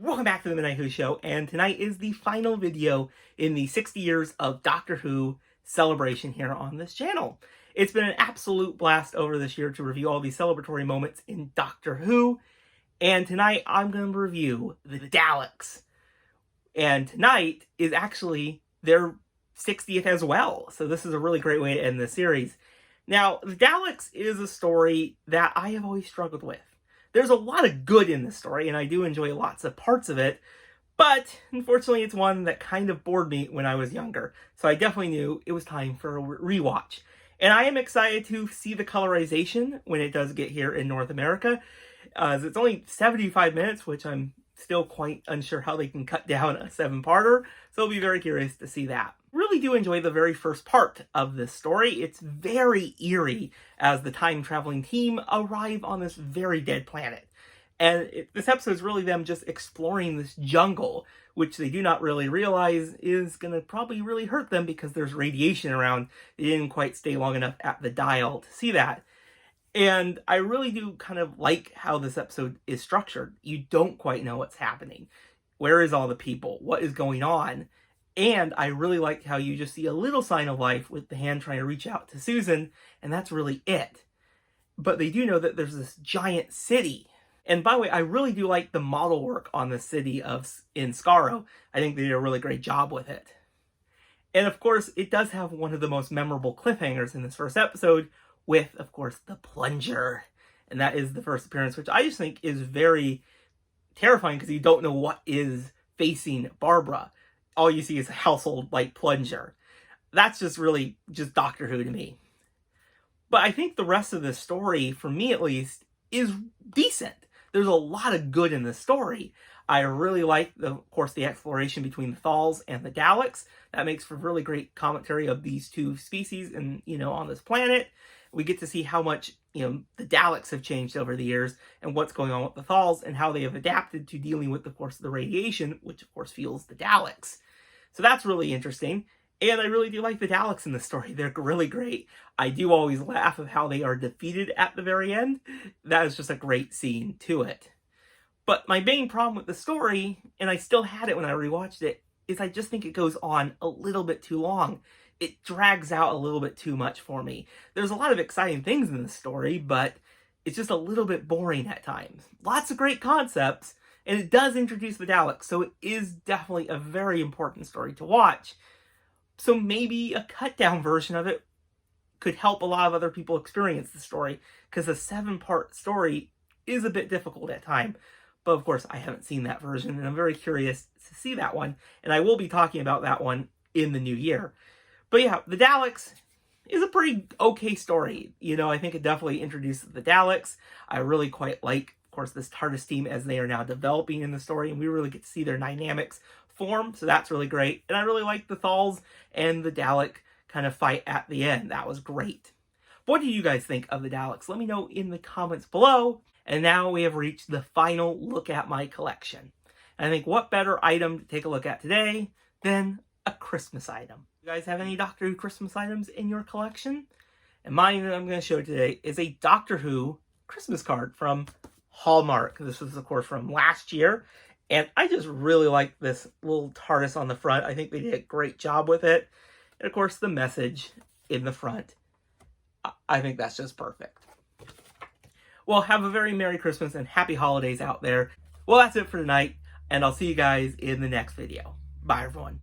Welcome back to the Midnight Who Show, and tonight is the final video in the 60 years of Doctor Who celebration here on this channel. It's been an absolute blast over this year to review all these celebratory moments in Doctor Who, and tonight I'm going to review the Daleks. And tonight is actually their 60th as well, so this is a really great way to end the series. Now, the Daleks is a story that I have always struggled with. There's a lot of good in this story, and I do enjoy lots of parts of it, but unfortunately it's one that kind of bored me when I was younger, so I definitely knew it was time for a rewatch. And I am excited to see the colorization when it does get here in North America, as it's only 75 minutes, which I'm still quite unsure how they can cut down a 7-parter, so I'll be very curious to see that. Really do enjoy the very first part of this story. It's very eerie as the time-traveling team arrive on this very dead planet. And this episode is really them just exploring this jungle, which they do not really realize is going to probably really hurt them because there's radiation around. They didn't quite stay long enough at the dial to see that. And I really do kind of like how this episode is structured. You don't quite know what's happening. Where is all the people? What is going on? And I really like how you just see a little sign of life with the hand trying to reach out to Susan, and that's really it. But they do know that there's this giant city. And by the way, I really do like the model work on the city in Skaro. I think they did a really great job with it. And of course, it does have one of the most memorable cliffhangers in this first episode with, of course, the plunger. And that is the first appearance, which I just think is very terrifying because you don't know what is facing Barbara. All you see is a household like plunger. That's just really just Doctor Who to me. But I think the rest of the story, for me at least, is decent. There's a lot of good in this story. I really like, of course, the exploration between the Thals and the Daleks. That makes for really great commentary of these two species and, on this planet. We get to see how much, the Daleks have changed over the years and what's going on with the Thals and how they have adapted to dealing with, of course, the radiation, which, of course, fuels the Daleks. So that's really interesting. And I really do like the Daleks in this story. They're really great. I do always laugh at how they are defeated at the very end. That is just a great scene to it. But my main problem with the story, and I still had it when I rewatched it, is I just think it goes on a little bit too long. It drags out a little bit too much for me. There's a lot of exciting things in the story, but it's just a little bit boring at times. Lots of great concepts, and it does introduce the Daleks, so it is definitely a very important story to watch. So maybe a cut-down version of it could help a lot of other people experience the story, because a 7-part story is a bit difficult at times. But of course, I haven't seen that version, and I'm very curious to see that one, and I will be talking about that one in the new year. But yeah, the Daleks is a pretty okay story. I think it definitely introduces the Daleks. I really quite like, of course, this TARDIS team as they are now developing in the story, and we really get to see their dynamics form, so that's really great. And I really like the Thals and the Dalek kind of fight at the end. That was great. What do you guys think of the Daleks? Let me know in the comments below. And now we have reached the final look at my collection. And I think what better item to take a look at today than a Christmas item. You guys have any Doctor Who Christmas items in your collection? And mine that I'm going to show today is a Doctor Who Christmas card from Hallmark. This was, of course, from last year. And I just really like this little TARDIS on the front. I think they did a great job with it. And, of course, the message in the front. I think that's just perfect. Well, have a very Merry Christmas and Happy Holidays out there. Well, that's it for tonight. And I'll see you guys in the next video. Bye, everyone.